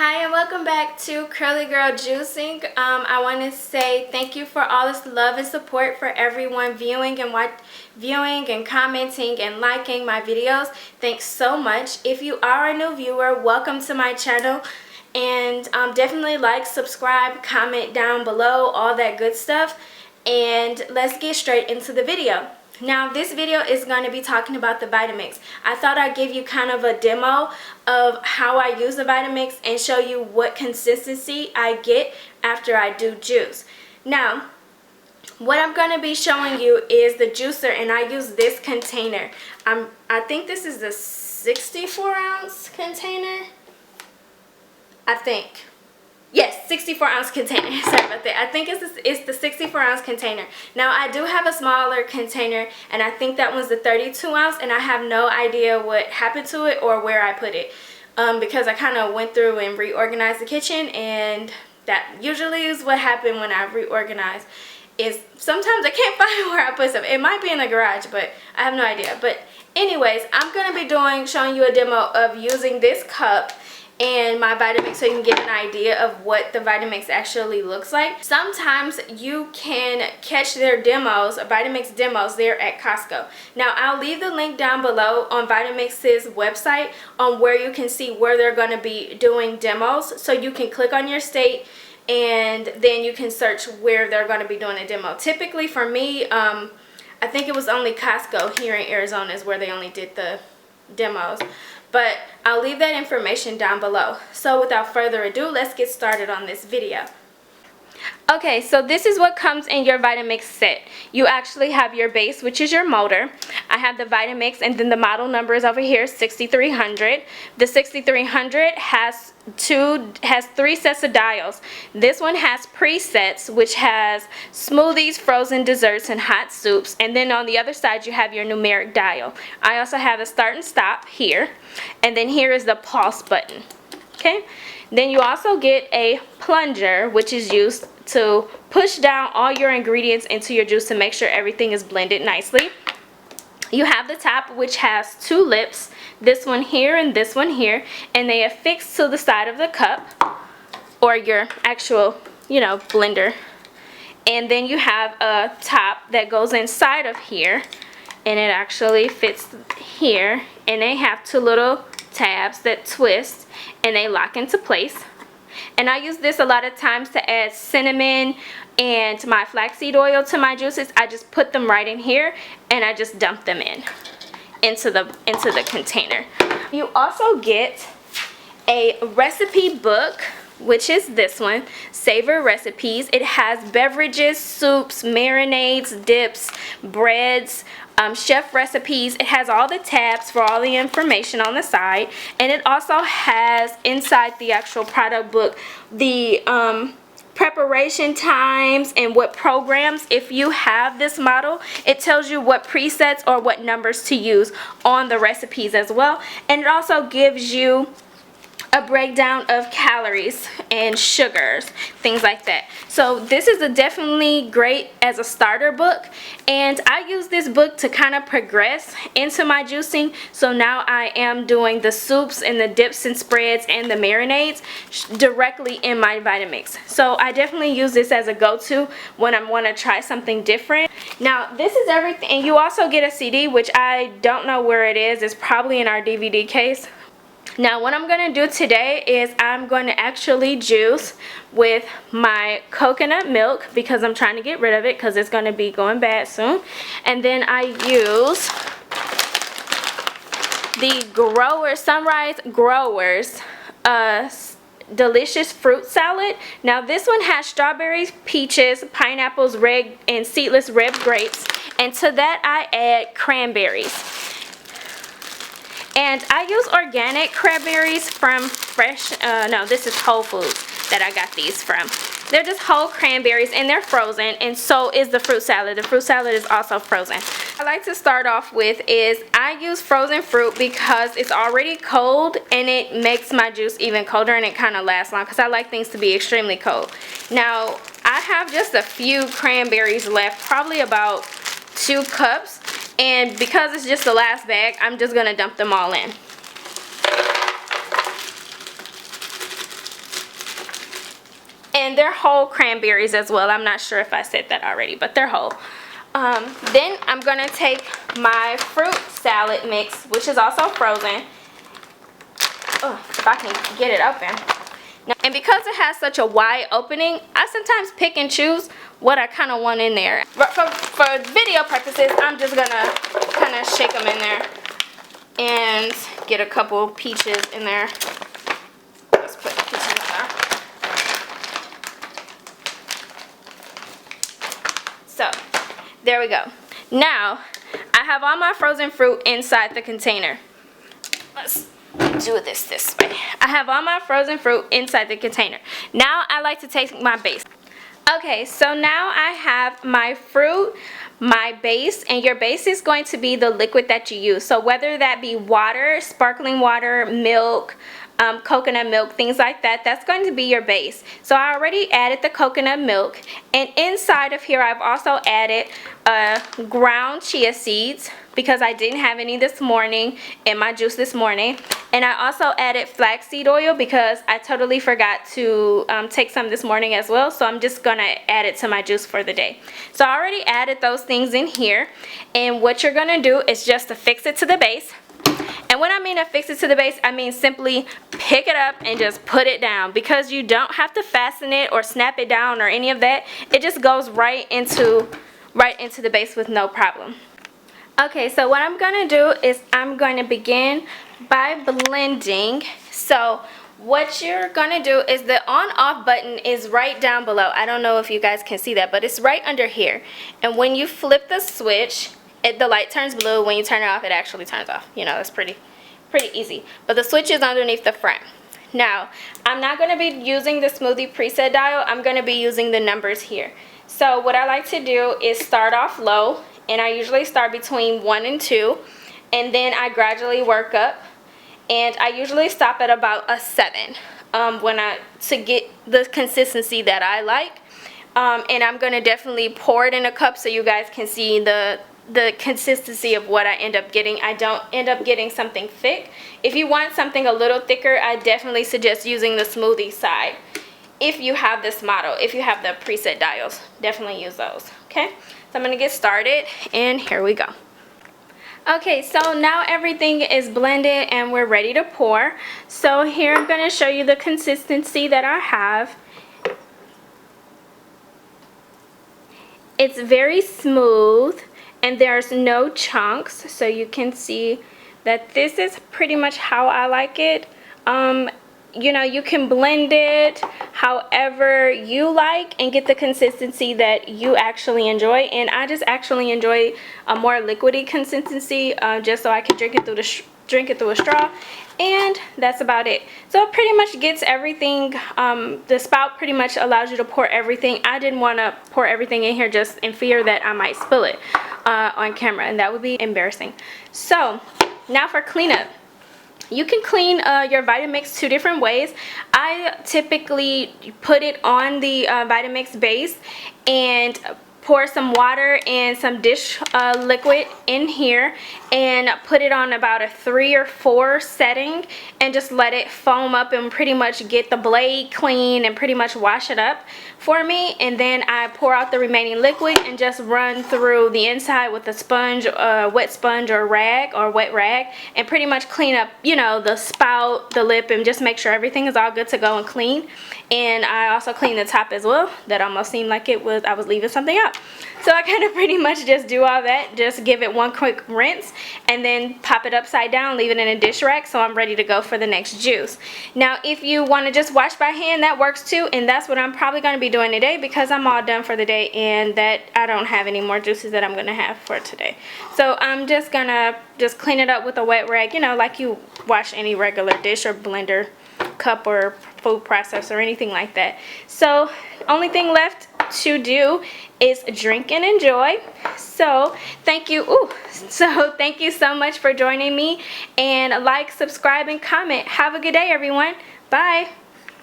Hi and welcome back to Curly Girl Juicing. I want to say thank you for all this love and support for everyone viewing and commenting and liking my videos. Thanks so much. If you are a new viewer, welcome to my channel, and definitely like, subscribe, comment down below, all that good stuff. And let's get straight into the video. Now this video is going to be talking about the Vitamix. I thought I'd give you kind of a demo of how I use the Vitamix and show you what consistency I get after I do juice. Now what I'm going to be showing you is the juicer, and I use this container. I think this is the 64-ounce container. I think. Yes, 64-ounce container. Sorry about that. I think it's the 64-ounce container. Now, I do have a smaller container, and I think that one's the 32-ounce, and I have no idea what happened to it or where I put it, because I kind of went through and reorganized the kitchen, and that usually is what happened when I reorganize. Is sometimes I can't find where I put stuff. It might be in the garage, but I have no idea. But anyways, I'm going to be showing you a demo of using this cup and my Vitamix so you can get an idea of what the Vitamix actually looks like. Sometimes you can catch their demos, Vitamix demos, there at Costco. Now I'll leave the link down below on Vitamix's website on where you can see where they're going to be doing demos, so you can click on your state and then you can search where they're going to be doing a demo. Typically for me, I think it was only Costco here in Arizona is where they only did the demos. But I'll leave that information down below. So without further ado, let's get started on this video. Okay, so this is what comes in your Vitamix set. You actually have your base, which is your motor. I have the Vitamix, and then the model number is over here, 6300. The 6300 has three sets of dials. This one has presets, which has smoothies, frozen desserts, and hot soups. And then on the other side, you have your numeric dial. I also have a start and stop here. And then here is the pulse button. Okay, then you also get a plunger, which is used to push down all your ingredients into your juice to make sure everything is blended nicely. You have the top, which has two lips, this one here and this one here, and they affix to the side of the cup or your actual, blender. And then you have a top that goes inside of here, and it actually fits here, and they have two little tabs that twist and they lock into place. And I use this a lot of times to add cinnamon and my flaxseed oil to my juices. I just put them right in here and I just dump them into the container. You also get a recipe book, which is this one, Savor Recipes. It has beverages, soups, marinades, dips, breads, chef recipes. It has all the tabs for all the information on the side, and it also has inside the actual product book the preparation times and what programs. If you have this model, it tells you what presets or what numbers to use on the recipes as well, and it also gives you a breakdown of calories and sugars, things like that. So this is definitely great as a starter book, and I use this book to kind of progress into my juicing. So now I am doing the soups and the dips and spreads and the marinades directly in my Vitamix. So I definitely use this as a go-to when I want to try something different. Now this is everything, and you also get a CD, which I don't know where it is. It's probably in our DVD case. Now what I'm going to do today is I'm going to actually juice with my coconut milk, because I'm trying to get rid of it because it's going to be going bad soon. And then I use the Sunrise Growers delicious fruit salad. Now this one has strawberries, peaches, pineapples, red and seedless red grapes, and to that I add cranberries. And I use organic cranberries from this is Whole Foods that I got these from. They're just whole cranberries, and they're frozen, and so is the fruit salad. The fruit salad is also frozen. I like to start off with is I use frozen fruit because it's already cold, and it makes my juice even colder, and it kind of lasts long because I like things to be extremely cold. Now I have just a few cranberries left, probably about 2 cups. And because it's just the last bag, I'm just going to dump them all in. And they're whole cranberries as well. I'm not sure if I said that already, but they're whole. Then I'm gonna take my fruit salad mix, which is also frozen. Oh, if I can get it open. Now, and because it has such a wide opening, I sometimes pick and choose what I kind of want in there. But for video purposes, I'm just gonna kind of shake them in there and get a couple peaches in there. Let's put the peaches in there. So, there we go. Now, I have all my frozen fruit inside the container. Let's do this way. I have all my frozen fruit inside the container. Now, I like to take my base. Okay, so now I have my fruit, my base, and your base is going to be the liquid that you use. So whether that be water, sparkling water, milk, coconut milk, things like that, that's going to be your base. So I already added the coconut milk, and inside of here I've also added ground chia seeds because I didn't have any this morning in my juice this morning. And I also added flaxseed oil because I totally forgot to take some this morning as well. So I'm just gonna add it to my juice for the day. So I already added those things in here. And what you're gonna do is just to fix it to the base. And when I mean affix it to the base, I mean simply pick it up and just put it down, because you don't have to fasten it or snap it down or any of that. It just goes right into the base with no problem. Okay, so what I'm going to do is I'm going to begin by blending. So what you're going to do is the on-off button is right down below. I don't know if you guys can see that, but it's right under here. And when you flip the switch, the light turns blue. When you turn it off, it actually turns off. You know, it's pretty easy. But the switch is underneath the front. Now, I'm not going to be using the Smoothie preset dial. I'm going to be using the numbers here. So what I like to do is start off low, and I usually start between 1 and 2, and then I gradually work up, and I usually stop at about a 7 to get the consistency that I like. And I'm going to definitely pour it in a cup so you guys can see the consistency of what I end up getting. I don't end up getting something thick. If you want something a little thicker, I definitely suggest using the Smoothie side. If you have this model, if you have the preset dials, definitely use those. Okay, so I'm going to get started, and here we go. Okay, so now everything is blended and we're ready to pour. So here I'm going to show you the consistency that I have. It's very smooth and there's no chunks, so you can see that this is pretty much how I like it. You know, you can blend it however you like and get the consistency that you actually enjoy. And I just actually enjoy a more liquidy consistency, just so I can drink it through a straw. And that's about it. So it pretty much gets everything. The spout pretty much allows you to pour everything. I didn't want to pour everything in here just in fear that I might spill it on camera, and that would be embarrassing. So now for cleanup. You can clean your Vitamix 2 different ways. I typically put it on the Vitamix base and pour some water and some dish liquid in here and put it on about a 3 or 4 setting and just let it foam up and pretty much get the blade clean and pretty much wash it up for me. And then I pour out the remaining liquid and just run through the inside with a sponge, wet sponge or rag or wet rag, and pretty much clean up, you know, the spout, the lip, and just make sure everything is all good to go and clean. And I also clean the top as well. That almost seemed like I was leaving something out. So I kind of pretty much just do all that, just give it one quick rinse, and then pop it upside down, leave it in a dish rack, so I'm ready to go for the next juice. Now if you want to just wash by hand, that works too, and that's what I'm probably going to be doing today because I'm all done for the day, and that I don't have any more juices that I'm going to have for today. So I'm just going to clean it up with a wet rag, you know, like you wash any regular dish or blender, cup, or food processor or anything like that. So only thing left to do is drink and enjoy. So thank you so much for joining me, and like, subscribe, and comment. Have a good day, everyone. Bye.